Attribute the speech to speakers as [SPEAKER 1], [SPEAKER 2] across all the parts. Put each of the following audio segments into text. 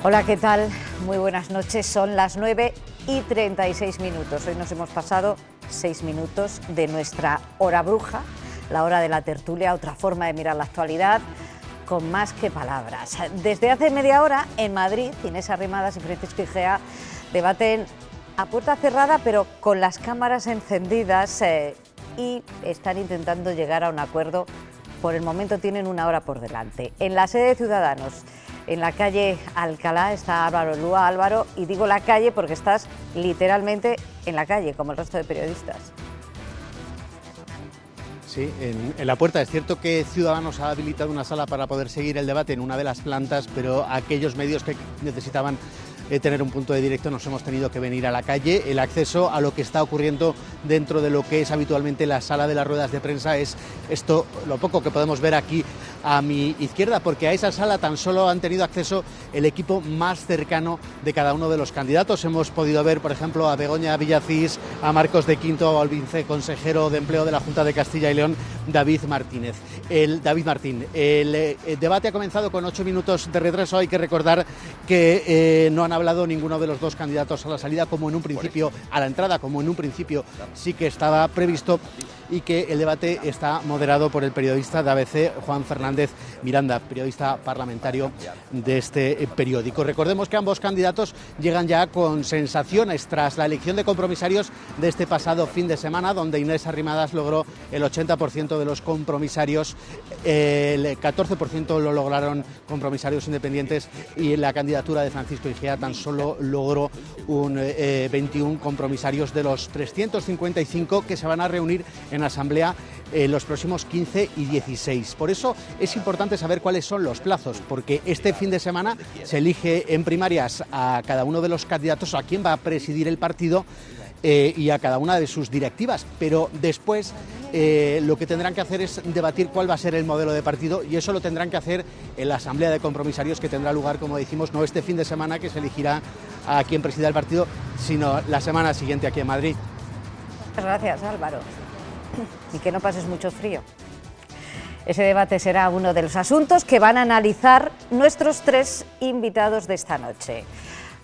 [SPEAKER 1] Hola, ¿qué tal? Muy buenas noches. Son las 9:36. Hoy nos hemos pasado 6 minutos de nuestra hora bruja, la hora de la tertulia, otra forma de mirar la actualidad, con más que palabras. Desde hace media hora, en Madrid, Inés Arrimadas y Francisco Igea debaten a puerta cerrada, pero con las cámaras encendidas y están intentando llegar a un acuerdo. Por el momento tienen una hora por delante. En la sede de Ciudadanos, en la calle Alcalá, está Álvaro Lúa. Álvaro, y digo la calle porque estás literalmente en la calle, como el resto de periodistas.
[SPEAKER 2] Sí, en la puerta. Es cierto que Ciudadanos ha habilitado una sala para poder seguir el debate en una de las plantas, pero aquellos medios que necesitaban tener un punto de directo nos hemos tenido que venir a la calle. El acceso a lo que está ocurriendo dentro de lo que es habitualmente la sala de las ruedas de prensa es esto, lo poco que podemos ver aquí a mi izquierda, porque a esa sala tan solo han tenido acceso el equipo más cercano de cada uno de los candidatos. Hemos podido ver, por ejemplo, a Begoña Villacís, a Marcos de Quinto, al viceconsejero de Empleo de la Junta de Castilla y León, David Martín. El debate ha comenzado con 8 minutos de retraso. Hay que recordar que no han hablado ninguno de los dos candidatos a la salida, como en un principio, a la entrada, como en un principio sí que estaba previsto, y que el debate está moderado por el periodista de ABC, Juan Fernández Miranda, periodista parlamentario de este periódico. Recordemos que ambos candidatos llegan ya con sensaciones tras la elección de compromisarios de este pasado fin de semana, donde Inés Arrimadas logró el 80% de los compromisarios, el 14% lo lograron compromisarios independientes, y la candidatura de Francisco Igea tan solo logró 21 compromisarios de los 355 que se van a reunir en asamblea los próximos 15 y 16. Por eso es importante saber cuáles son los plazos, porque este fin de semana se elige en primarias a cada uno de los candidatos, a quién va a presidir el partido y a cada una de sus directivas, pero después lo que tendrán que hacer es debatir cuál va a ser el modelo de partido, y eso lo tendrán que hacer en la asamblea de compromisarios, que tendrá lugar, como decimos, no este fin de semana, que se elegirá a quien presida el partido, sino la semana siguiente aquí en Madrid.
[SPEAKER 1] Muchas gracias, Álvaro. Y que no pases mucho frío. Ese debate será uno de los asuntos que van a analizar nuestros 3 invitados de esta noche.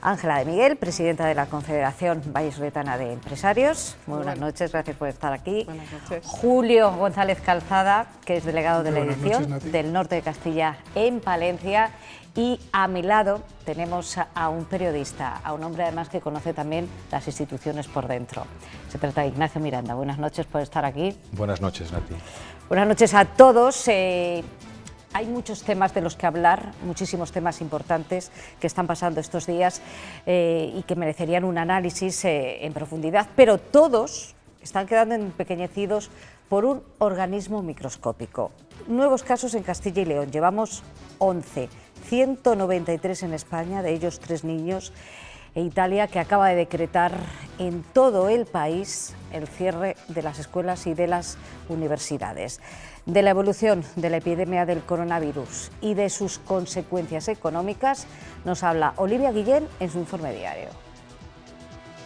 [SPEAKER 1] Ángela de Miguel, presidenta de la Confederación Vallisoletana de Empresarios. Muy buenas noches, gracias por estar aquí.
[SPEAKER 3] Buenas noches.
[SPEAKER 1] Julio González Calzada, que es delegado de la
[SPEAKER 3] Buenas
[SPEAKER 1] edición
[SPEAKER 3] noches, Nati.
[SPEAKER 1] del norte de Castilla en Palencia. Y a mi lado tenemos a un periodista, a un hombre además que conoce también las instituciones por dentro. Se trata de Ignacio Miranda. Buenas noches por estar aquí.
[SPEAKER 4] Buenas noches, Nati.
[SPEAKER 1] Buenas noches a todos. Hay muchos temas de los que hablar, muchísimos temas importantes que están pasando estos días y que merecerían un análisis en profundidad, pero todos están quedando empequeñecidos por un organismo microscópico. Nuevos casos en Castilla y León, llevamos 11, 193 en España, de ellos 3 niños, e Italia, que acaba de decretar en todo el país el cierre de las escuelas y de las universidades. De la evolución de la epidemia del coronavirus y de sus consecuencias económicas nos habla Olivia Guillén en su informe diario.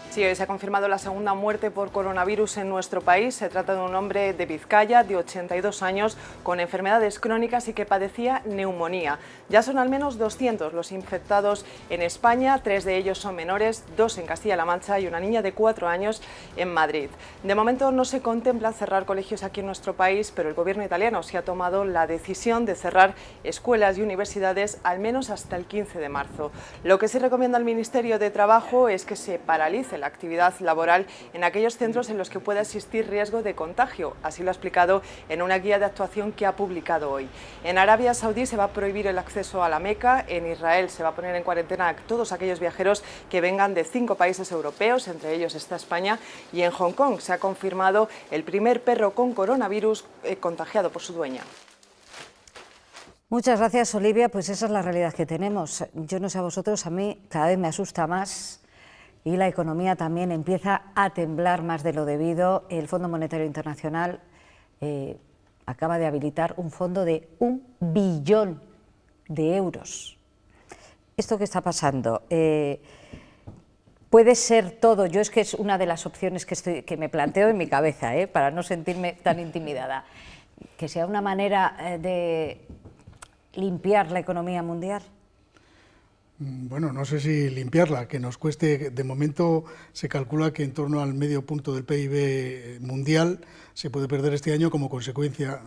[SPEAKER 3] Sí, hoy se ha confirmado la segunda muerte por coronavirus en nuestro país. Se trata de un hombre de Vizcaya, de 82 años, con enfermedades crónicas y que padecía neumonía. Ya son al menos 200 los infectados en España, 3 de ellos son menores, 2 en Castilla-La Mancha y una niña de 4 años en Madrid. De momento no se contempla cerrar colegios aquí en nuestro país, pero el gobierno italiano sí ha tomado la decisión de cerrar escuelas y universidades al menos hasta el 15 de marzo. Lo que sí recomienda el Ministerio de Trabajo es que se paralice la actividad laboral en aquellos centros en los que pueda existir riesgo de contagio. Así lo ha explicado en una guía de actuación que ha publicado hoy. En Arabia Saudí se va a prohibir el acceso a la Meca. En Israel se va a poner en cuarentena a todos aquellos viajeros que vengan de 5 países europeos, entre ellos está España. Y en Hong Kong se ha confirmado el primer perro con coronavirus contagiado por su dueña.
[SPEAKER 1] Muchas gracias, Olivia. Pues esa es la realidad que tenemos. Yo no sé a vosotros, a mí cada vez me asusta más y la economía también empieza a temblar más de lo debido. El Fondo Monetario Internacional acaba de habilitar un fondo de 1 billón de euros. ¿Esto qué está pasando? Puede ser todo, yo es que es una de las opciones que me planteo en mi cabeza, para no sentirme tan intimidada, que sea una manera de limpiar la economía mundial.
[SPEAKER 4] Bueno, no sé si limpiarla, que nos cueste, de momento se calcula que en torno al medio punto del PIB mundial se puede perder este año como consecuencia,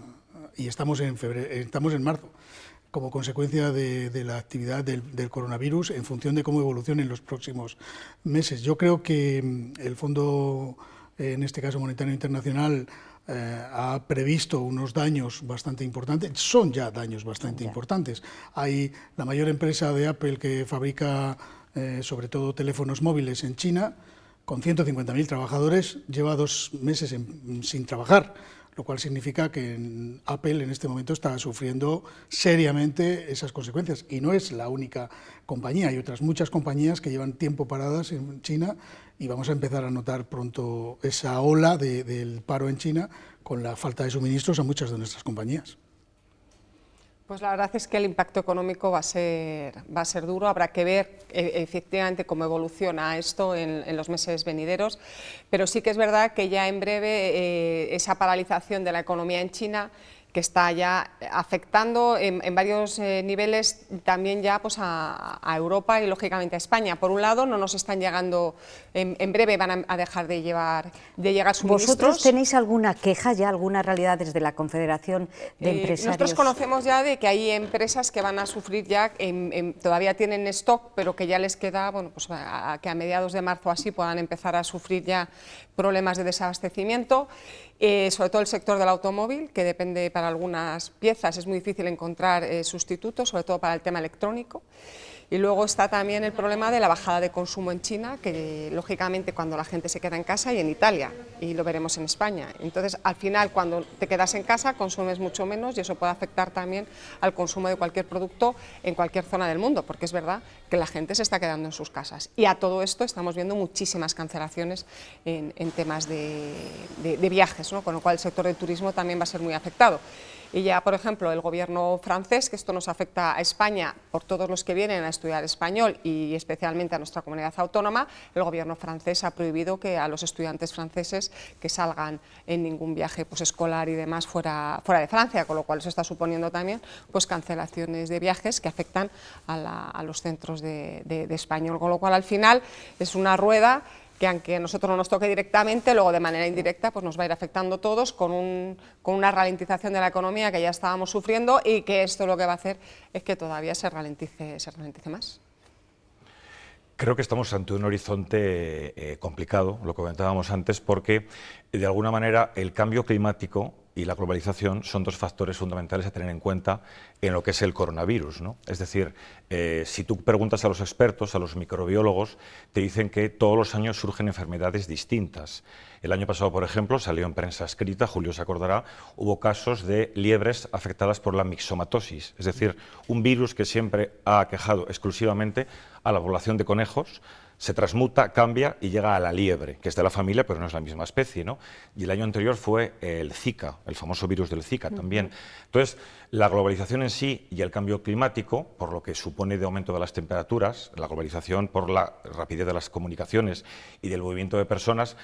[SPEAKER 4] y estamos en marzo, como consecuencia de la actividad del coronavirus en función de cómo evolucione en los próximos meses. Yo creo que el Fondo, en este caso Monetario Internacional, ha previsto unos daños bastante importantes, son ya daños bastante importantes. Hay la mayor empresa de Apple que fabrica sobre todo teléfonos móviles en China, con 150.000 trabajadores, lleva 2 meses sin trabajar, lo cual significa que Apple en este momento está sufriendo seriamente esas consecuencias. Y no es la única compañía, hay otras muchas compañías que llevan tiempo paradas en China y vamos a empezar a notar pronto esa ola del paro en China con la falta de suministros a muchas de nuestras compañías.
[SPEAKER 5] Pues la verdad es que el impacto económico va a ser duro, habrá que ver efectivamente cómo evoluciona esto en los meses venideros, pero sí que es verdad que ya en breve esa paralización de la economía en China, que está ya afectando en varios niveles también ya pues a Europa y lógicamente a España. Por un lado, no nos están llegando, en breve van a dejar de llegar suministros.
[SPEAKER 1] ¿Vosotros tenéis alguna queja ya, alguna realidad desde la Confederación de Empresarios?
[SPEAKER 5] Nosotros conocemos ya de que hay empresas que van a sufrir ya, todavía tienen stock, pero que ya les queda, bueno, pues que a mediados de marzo así puedan empezar a sufrir ya problemas de desabastecimiento. Sobre todo el sector del automóvil, que depende para algunas piezas, es muy difícil encontrar sustitutos, sobre todo para el tema electrónico. Y luego está también el problema de la bajada de consumo en China, que lógicamente cuando la gente se queda en casa, y en Italia, y lo veremos en España. Entonces, al final, cuando te quedas en casa, consumes mucho menos y eso puede afectar también al consumo de cualquier producto en cualquier zona del mundo, porque es verdad que la gente se está quedando en sus casas. Y a todo esto estamos viendo muchísimas cancelaciones en temas de viajes, ¿no? Con lo cual el sector del turismo también va a ser muy afectado. Y ya, por ejemplo, el gobierno francés, que esto nos afecta a España por todos los que vienen a estudiar español y especialmente a nuestra comunidad autónoma, el gobierno francés ha prohibido que a los estudiantes franceses que salgan en ningún viaje pues, escolar y demás fuera de Francia, con lo cual eso está suponiendo también pues, cancelaciones de viajes que afectan a los centros de español, con lo cual al final es una rueda que aunque a nosotros no nos toque directamente, luego de manera indirecta pues nos va a ir afectando a todos con una ralentización de la economía que ya estábamos sufriendo y que esto lo que va a hacer es que todavía se ralentice más.
[SPEAKER 6] Creo que estamos ante un horizonte complicado, lo comentábamos antes, porque de alguna manera el cambio climático y la globalización son dos factores fundamentales a tener en cuenta en lo que es el coronavirus, ¿no? Es decir, si tú preguntas a los expertos, a los microbiólogos, te dicen que todos los años surgen enfermedades distintas. El año pasado, por ejemplo, salió en prensa escrita, Julio se acordará, hubo casos de liebres afectadas por la mixomatosis, es decir, un virus que siempre ha aquejado exclusivamente a la población de conejos, se transmuta, cambia y llega a la liebre, que es de la familia, pero no es la misma especie, ¿no? Y el año anterior fue el Zika, el famoso virus del Zika también. Entonces, la globalización en sí y el cambio climático, por lo que supone de aumento de las temperaturas, la globalización por la rapidez de las comunicaciones y del movimiento de personas,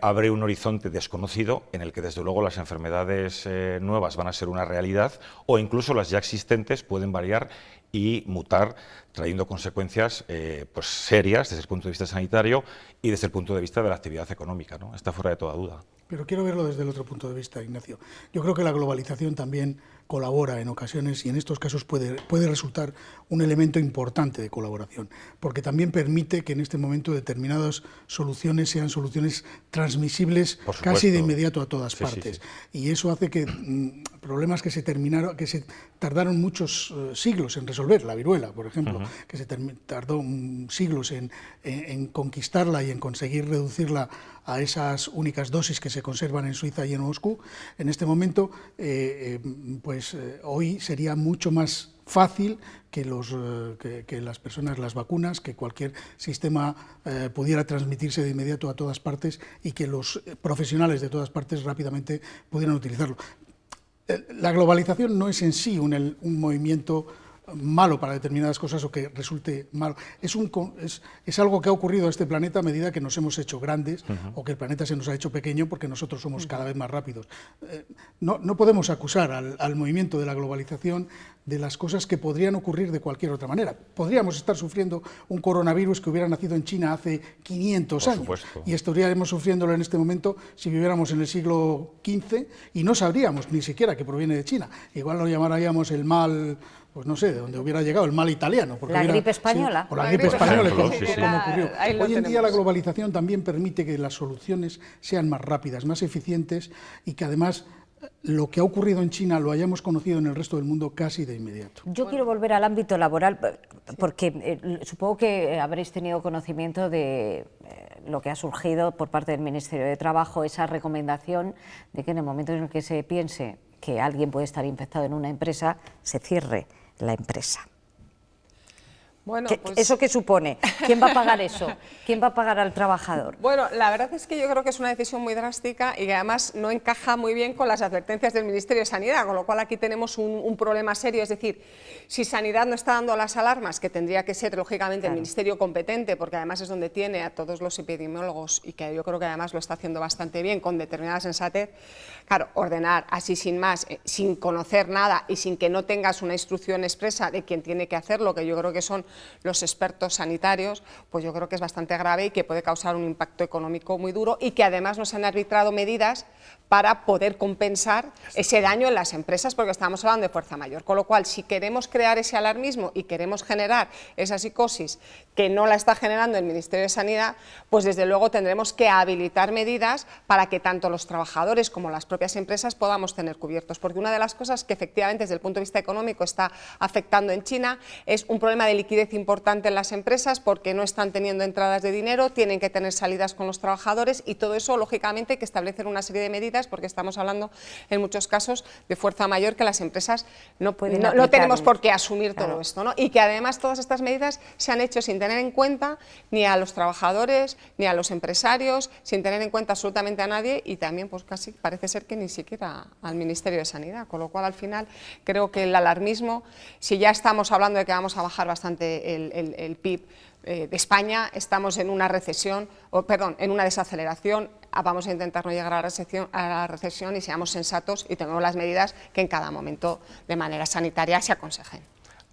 [SPEAKER 6] abre un horizonte desconocido en el que desde luego las enfermedades nuevas van a ser una realidad o incluso las ya existentes pueden variar y mutar, trayendo consecuencias pues serias desde el punto de vista sanitario y desde el punto de vista de la actividad económica, ¿no? Está fuera de toda duda.
[SPEAKER 4] Pero quiero verlo desde el otro punto de vista, Ignacio. Yo creo que la globalización también colabora en ocasiones y en estos casos puede resultar un elemento importante de colaboración, porque también permite que en este momento determinadas soluciones sean soluciones transmisibles casi de inmediato a todas partes. Sí. Y eso hace que problemas que se tardaron muchos siglos en resolver, la viruela, por ejemplo, que se tardó siglos en conquistarla y en conseguir reducirla a esas únicas dosis que se conservan en Suiza y en Moscú, en este momento, hoy sería mucho más fácil que las personas, las vacunas, que cualquier sistema pudiera transmitirse de inmediato a todas partes y que los profesionales de todas partes rápidamente pudieran utilizarlo. La globalización no es en sí un movimiento malo para determinadas cosas o que resulte malo. Es algo que ha ocurrido a este planeta a medida que nos hemos hecho grandes o que el planeta se nos ha hecho pequeño porque nosotros somos cada vez más rápidos. No podemos acusar al movimiento de la globalización de las cosas que podrían ocurrir de cualquier otra manera. Podríamos estar sufriendo un coronavirus que hubiera nacido en China hace 500 años y estaríamos sufriéndolo en este momento si viviéramos en el siglo XV y no sabríamos ni siquiera que proviene de China. Igual lo llamaríamos el mal, pues no sé, de dónde hubiera llegado, el mal italiano.
[SPEAKER 1] La gripe española.
[SPEAKER 4] Sí, o la gripe española, como
[SPEAKER 6] sí.
[SPEAKER 4] ocurrió. Hoy en día la globalización también permite que las soluciones sean más rápidas, más eficientes y que además lo que ha ocurrido en China lo hayamos conocido en el resto del mundo casi de inmediato.
[SPEAKER 1] Yo quiero volver al ámbito laboral porque supongo que habréis tenido conocimiento de lo que ha surgido por parte del Ministerio de Trabajo, esa recomendación de que en el momento en el que se piense que alguien puede estar infectado en una empresa, se cierre la empresa.
[SPEAKER 5] Bueno, pues...
[SPEAKER 1] ¿Eso qué supone? ¿Quién va a pagar eso? ¿Quién va a pagar al trabajador?
[SPEAKER 5] Bueno, la verdad es que yo creo que es una decisión muy drástica y que además no encaja muy bien con las advertencias del Ministerio de Sanidad, con lo cual aquí tenemos un problema serio. Es decir, si Sanidad no está dando las alarmas, que tendría que ser lógicamente el Ministerio competente, porque además es donde tiene a todos los epidemiólogos y que yo creo que además lo está haciendo bastante bien, con determinada sensatez, claro, ordenar así sin más, sin conocer nada y sin que no tengas una instrucción expresa de quien tiene que hacerlo, que yo creo que son los expertos sanitarios, pues yo creo que es bastante grave y que puede causar un impacto económico muy duro y que además no se han arbitrado medidas para poder compensar ese daño en las empresas, porque estamos hablando de fuerza mayor. Con lo cual, si queremos crear ese alarmismo y queremos generar esa psicosis que no la está generando el Ministerio de Sanidad, pues desde luego tendremos que habilitar medidas para que tanto los trabajadores como las propias empresas podamos tener cubiertos. Porque una de las cosas que efectivamente desde el punto de vista económico está afectando en China es un problema de liquidez importante en las empresas porque no están teniendo entradas de dinero, tienen que tener salidas con los trabajadores y todo eso lógicamente hay que establecer una serie de medidas porque estamos hablando en muchos casos de fuerza mayor que las empresas no tenemos por qué asumir todo esto, ¿no? Y que además todas estas medidas se han hecho sin tener en cuenta ni a los trabajadores ni a los empresarios, sin tener en cuenta absolutamente a nadie y también pues casi parece ser que ni siquiera al Ministerio de Sanidad, con lo cual al final creo que el alarmismo, si ya estamos hablando de que vamos a bajar bastante el PIB de España, estamos en una recesión, en una desaceleración, vamos a intentar no llegar a la recesión y seamos sensatos y tomemos las medidas que en cada momento de manera sanitaria se aconsejen.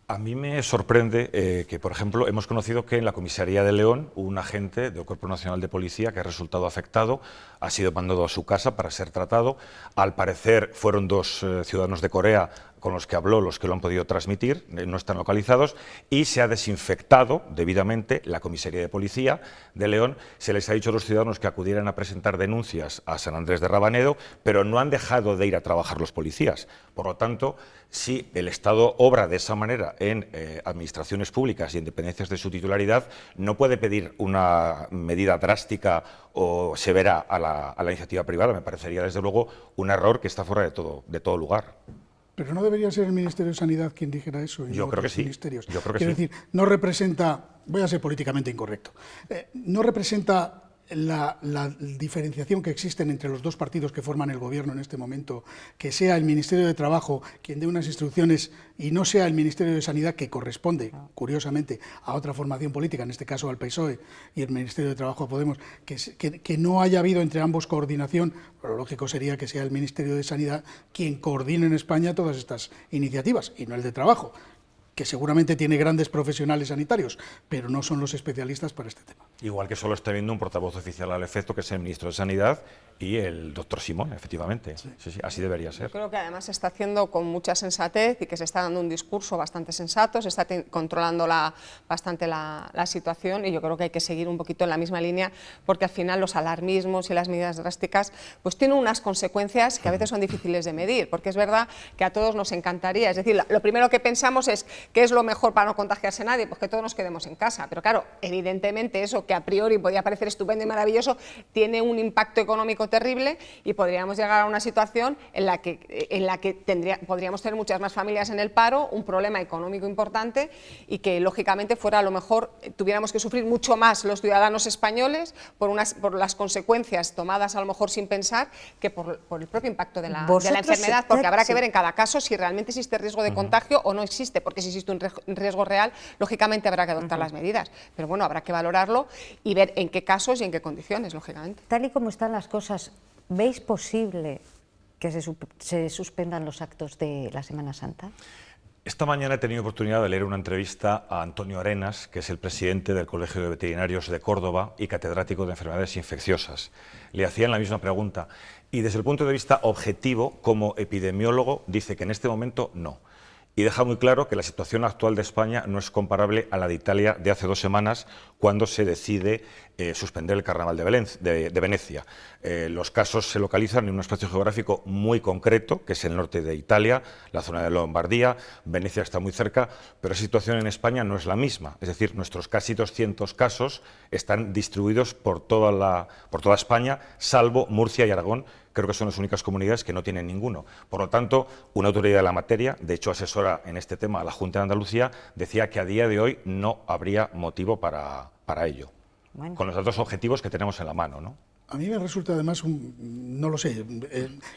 [SPEAKER 6] A mí me sorprende que, por ejemplo, hemos conocido que en la comisaría de León un agente del Cuerpo Nacional de Policía que ha resultado afectado ha sido mandado a su casa para ser tratado. Al parecer fueron dos ciudadanos de Corea con los que habló, los que lo han podido transmitir, no están localizados, y se ha desinfectado debidamente la comisaría de policía de León. Se les ha dicho a los ciudadanos que acudieran a presentar denuncias a San Andrés de Rabanedo, pero no han dejado de ir a trabajar los policías. Por lo tanto, si el Estado obra de esa manera en administraciones públicas y en dependencias de su titularidad, no puede pedir una medida drástica o severa a la iniciativa privada. Me parecería, desde luego, un error que está fuera de todo lugar.
[SPEAKER 4] Pero no debería ser el Ministerio de Sanidad quien dijera eso.
[SPEAKER 6] Yo creo que sí.
[SPEAKER 4] Ministerios.
[SPEAKER 6] Yo creo que
[SPEAKER 4] Quiero decir, no representa, voy a ser políticamente incorrecto, no representa la diferenciación que existen entre los dos partidos que forman el gobierno en este momento, que sea el Ministerio de Trabajo quien dé unas instrucciones y no sea el Ministerio de Sanidad, que corresponde, curiosamente, a otra formación política, en este caso al PSOE, y el Ministerio de Trabajo a Podemos, que no haya habido entre ambos coordinación. Lo lógico sería que sea el Ministerio de Sanidad quien coordine en España todas estas iniciativas, y no el de Trabajo, que seguramente tiene grandes profesionales sanitarios, pero no son los especialistas para este tema.
[SPEAKER 6] Igual que solo está viendo un portavoz oficial al efecto, que es el ministro de Sanidad y el doctor Simón, efectivamente. Sí, así debería ser.
[SPEAKER 5] Yo creo que además se está haciendo con mucha sensatez y que se está dando un discurso bastante sensato, se está controlando bastante la situación y yo creo que hay que seguir un poquito en la misma línea porque al final los alarmismos y las medidas drásticas pues tienen unas consecuencias que a veces son difíciles de medir, porque es verdad que a todos nos encantaría, es decir, lo primero que pensamos es ¿qué es lo mejor para no contagiarse a nadie? Pues que todos nos quedemos en casa. Pero claro, evidentemente eso que a priori podía parecer estupendo y maravilloso tiene un impacto económico terrible y podríamos llegar a una situación en la que podríamos tener muchas más familias en el paro, un problema económico importante y que lógicamente fuera a lo mejor tuviéramos que sufrir mucho más los ciudadanos españoles por las consecuencias tomadas a lo mejor sin pensar que por el propio impacto de la enfermedad, porque habrá que ver en cada caso si realmente existe riesgo de contagio o no existe, porque si existe un riesgo real, lógicamente habrá que adoptar las medidas. Pero bueno, habrá que valorarlo y ver en qué casos y en qué condiciones, lógicamente.
[SPEAKER 1] Tal y como están las cosas, ¿veis posible que se suspendan los actos de la Semana Santa?
[SPEAKER 6] Esta mañana he tenido oportunidad de leer una entrevista a Antonio Arenas, que es el presidente del Colegio de Veterinarios de Córdoba y catedrático de enfermedades infecciosas. Le hacían la misma pregunta y desde el punto de vista objetivo, como epidemiólogo, dice que en este momento no. Y deja muy claro que la situación actual de España no es comparable a la de Italia de hace 2 semanas, cuando se decide suspender el Carnaval de Venecia. Los casos se localizan en un espacio geográfico muy concreto, que es el norte de Italia, la zona de Lombardía. Venecia está muy cerca, pero la situación en España no es la misma. Es decir, nuestros casi 200 casos están distribuidos por toda España, salvo Murcia y Aragón. Creo que son las únicas comunidades que no tienen ninguno. Por lo tanto, una autoridad de la materia, de hecho asesora en este tema a la Junta de Andalucía, decía que a día de hoy no habría motivo para ello, bueno, con los datos objetivos que tenemos en la mano, ¿no?
[SPEAKER 4] A mí me resulta además, no lo sé,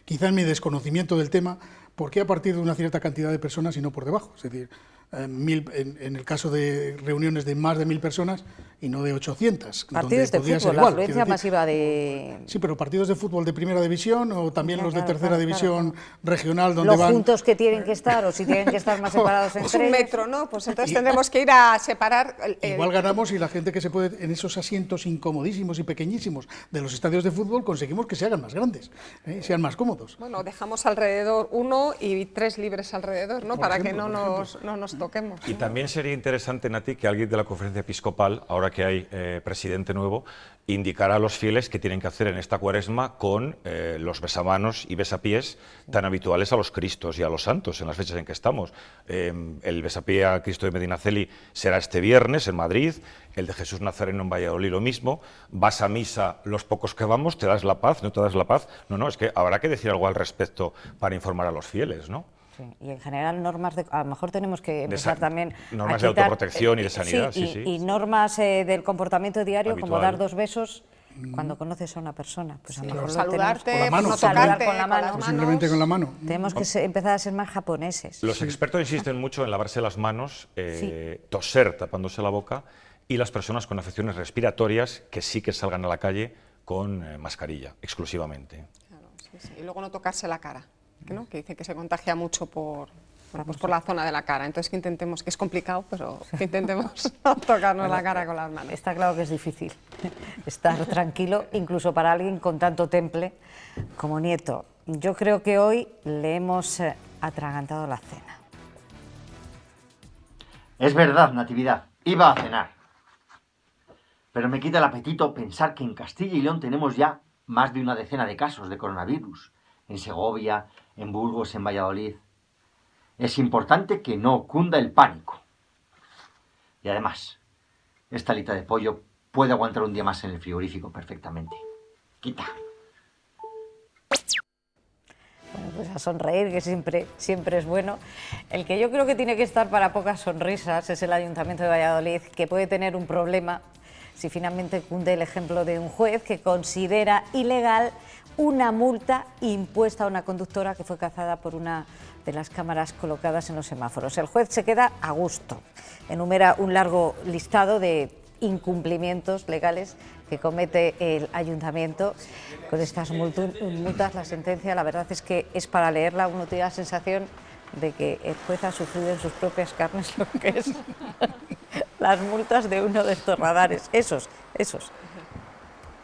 [SPEAKER 4] quizá en mi desconocimiento del tema, ¿por qué a partir de una cierta cantidad de personas y no por debajo? Es decir, en el caso de reuniones de más de 1000 personas y no de 800.
[SPEAKER 1] Partidos de fútbol, la afluencia masiva de...
[SPEAKER 4] Sí, pero partidos de fútbol de primera división o también los de tercera división regional, donde
[SPEAKER 1] los juntos que tienen que estar o si tienen que estar más separados entre ellos.
[SPEAKER 5] Un metro, ¿no? Pues entonces tendremos que ir a separar...
[SPEAKER 4] Igual ganamos y la gente que se puede, en esos asientos incomodísimos y pequeñísimos de los estadios de fútbol, conseguimos que se hagan más grandes, sean más cómodos.
[SPEAKER 5] Bueno, dejamos alrededor 1 y 3 libres alrededor, ¿no? Para ejemplo, que no nos toquemos.
[SPEAKER 6] Y también sería interesante, Nati, que alguien de la Conferencia Episcopal, ahora que hay presidente nuevo, indicará a los fieles qué tienen que hacer en esta Cuaresma con los besamanos y besapiés tan habituales a los Cristos y a los santos en las fechas en que estamos. El besapié a Cristo de Medinaceli será este viernes en Madrid, el de Jesús Nazareno en Valladolid lo mismo. Vas a misa los pocos que vamos, te das la paz, no te das la paz. No, es que habrá que decir algo al respecto para informar a los fieles, ¿no?
[SPEAKER 1] Sí, y en general normas a lo mejor tenemos que empezar también
[SPEAKER 6] normas de autoprotección y de sanidad,
[SPEAKER 1] sí, y normas del comportamiento diario, habitual, como dar 2 besos cuando conoces a una persona, pues a lo mejor
[SPEAKER 5] saludarte,
[SPEAKER 4] con la mano,
[SPEAKER 5] no tocarte,
[SPEAKER 1] con la mano,
[SPEAKER 4] simplemente con la mano.
[SPEAKER 1] Tenemos que empezar a ser más japoneses.
[SPEAKER 6] Los expertos insisten mucho en lavarse las manos, toser tapándose la boca, y las personas con afecciones respiratorias que sí que salgan a la calle con mascarilla exclusivamente.
[SPEAKER 5] Claro, sí. Y luego no tocarse la cara, ¿no? Que dice que se contagia mucho por la zona de la cara. Entonces que intentemos, que es complicado, pero que intentemos no tocarnos la cara con las manos.
[SPEAKER 1] Está claro que es difícil estar tranquilo, incluso para alguien con tanto temple como Nieto. Yo creo que hoy le hemos atragantado la cena.
[SPEAKER 7] Es verdad, Natividad, iba a cenar. Pero me quita el apetito pensar que en Castilla y León tenemos ya más de una decena de casos de coronavirus. En Segovia, en Burgos, en Valladolid. Es importante que no cunda el pánico. Y además, esta alita de pollo puede aguantar un día más en el frigorífico perfectamente. Quita.
[SPEAKER 1] Bueno, pues a sonreír, que siempre es bueno. El que yo creo que tiene que estar para pocas sonrisas es el Ayuntamiento de Valladolid, que puede tener un problema si finalmente cunde el ejemplo de un juez que considera ilegal una multa impuesta a una conductora que fue cazada por una de las cámaras colocadas en los semáforos. El juez se queda a gusto, enumera un largo listado de incumplimientos legales que comete el ayuntamiento con estas multas. La sentencia, la verdad es que es para leerla, uno tiene la sensación de que el juez ha sufrido en sus propias carnes lo que es las multas de uno de estos radares, esos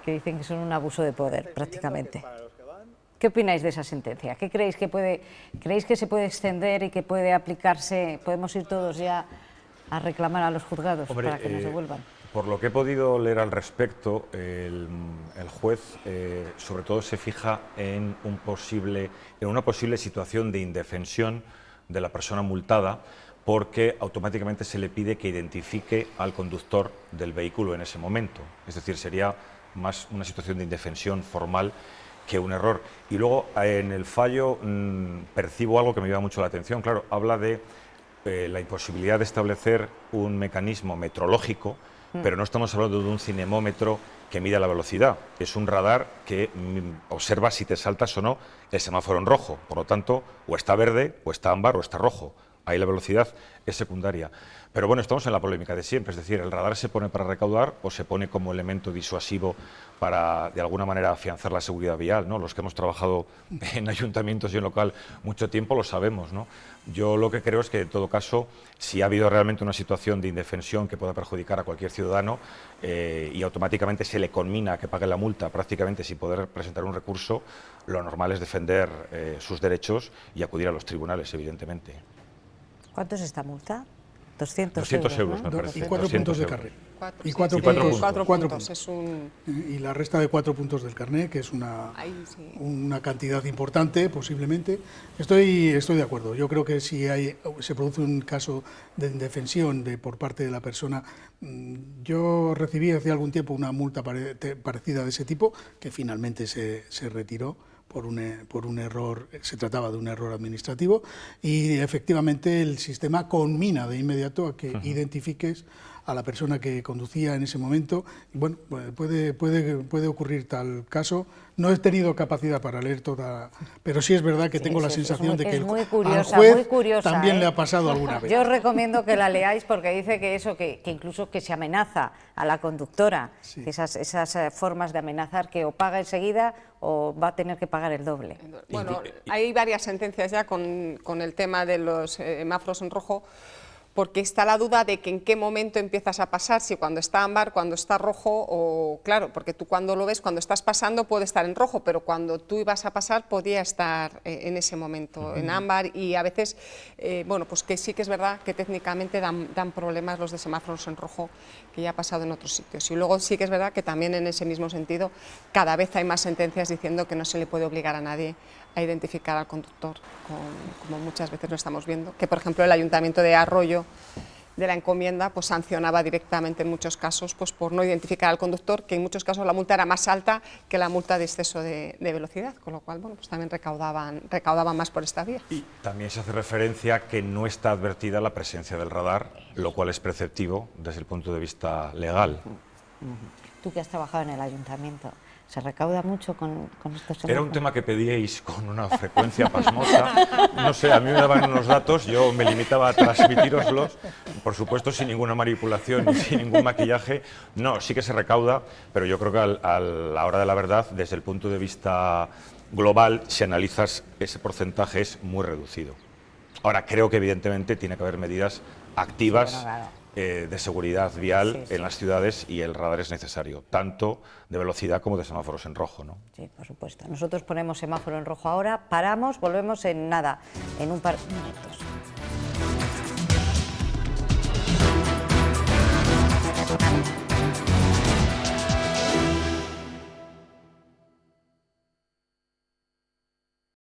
[SPEAKER 1] que dicen que son un abuso de poder prácticamente. ¿Qué opináis de esa sentencia? ¿Qué creéis que se puede extender y que puede aplicarse? ¿Podemos ir todos ya a reclamar a los juzgados para que nos devuelvan?
[SPEAKER 6] Por lo que he podido leer al respecto, el juez sobre todo se fija en una posible situación de indefensión de la persona multada, porque automáticamente se le pide que identifique al conductor del vehículo en ese momento. Es decir, sería más una situación de indefensión formal que un error. Y luego en el fallo percibo algo que me llama mucho la atención. Claro, habla de la imposibilidad de establecer un mecanismo metrológico, pero no estamos hablando de un cinemómetro que mida la velocidad. Es un radar que observa si te saltas o no el semáforo en rojo. Por lo tanto, o está verde, o está ámbar, o está rojo. Ahí la velocidad es secundaria. Pero bueno, estamos en la polémica de siempre, es decir, ¿el radar se pone para recaudar o se pone como elemento disuasivo para, de alguna manera, afianzar la seguridad vial, ¿no? Los que hemos trabajado en ayuntamientos y en local mucho tiempo lo sabemos, ¿no? Yo lo que creo es que, en todo caso, si ha habido realmente una situación de indefensión que pueda perjudicar a cualquier ciudadano y automáticamente se le conmina a que pague la multa prácticamente sin poder presentar un recurso, lo normal es defender sus derechos y acudir a los tribunales, evidentemente.
[SPEAKER 1] ¿Cuánto es esta multa? 200
[SPEAKER 6] euros,
[SPEAKER 1] ¿no?
[SPEAKER 6] me parece.
[SPEAKER 4] Y 4 puntos de
[SPEAKER 6] carnet.
[SPEAKER 4] carnet.
[SPEAKER 5] Y
[SPEAKER 4] cuatro
[SPEAKER 5] puntos. Es un...
[SPEAKER 4] Y la resta de 4 puntos del carnet, que es una cantidad importante, posiblemente. Estoy de acuerdo. Yo creo que si se produce un caso de indefensión por parte de la persona, yo recibí hace algún tiempo una multa parecida de ese tipo, que finalmente se retiró por un error, se trataba de un error administrativo, y efectivamente el sistema conmina de inmediato a que identifiques a la persona que conducía en ese momento. Y bueno, puede ocurrir tal caso. No he tenido capacidad para leer toda, pero sí es verdad que tengo la sensación de que al juez también le ha pasado alguna vez.
[SPEAKER 1] Yo os recomiendo que la leáis porque dice que incluso que se amenaza a la conductora, que esas formas de amenazar, que o paga enseguida o va a tener que pagar el doble.
[SPEAKER 5] Bueno, hay varias sentencias ya con el tema de los semáforos en rojo, porque está la duda de que en qué momento empiezas a pasar, si cuando está ámbar, cuando está rojo, o claro, porque tú cuando lo ves, cuando estás pasando puede estar en rojo, pero cuando tú ibas a pasar podía estar en ese momento en ámbar, y a veces, bueno, pues que sí que es verdad que técnicamente dan problemas los de semáforos en rojo, que ya ha pasado en otros sitios. Y luego sí que es verdad que también en ese mismo sentido cada vez hay más sentencias diciendo que no se le puede obligar a nadie a identificar al conductor, como muchas veces lo estamos viendo, que por ejemplo el Ayuntamiento de Arroyo de la encomienda pues sancionaba directamente en muchos casos pues por no identificar al conductor, que en muchos casos la multa era más alta que la multa de exceso de velocidad, con lo cual bueno, pues también recaudaban más por esta vía.
[SPEAKER 6] Y también se hace referencia a que no está advertida la presencia del radar, lo cual es preceptivo desde el punto de vista legal.
[SPEAKER 1] Tú que has trabajado en el ayuntamiento, ¿se recauda mucho con estos semáforos?
[SPEAKER 6] Era un tema que pedíais con una frecuencia pasmosa. No sé, a mí me daban unos datos, yo me limitaba a transmitiroslos, por supuesto sin ninguna manipulación y sin ningún maquillaje. No, sí que se recauda, pero yo creo que a la hora de la verdad, desde el punto de vista global, si analizas ese porcentaje es muy reducido. Ahora, creo que evidentemente tiene que haber medidas activas.
[SPEAKER 1] Sí, bueno, claro.
[SPEAKER 6] De seguridad vial en las ciudades, y el radar es necesario, tanto de velocidad como de semáforos en rojo, ¿no?
[SPEAKER 1] Sí, por supuesto. Nosotros ponemos semáforo en rojo ahora, paramos, volvemos en nada, en un par de minutos.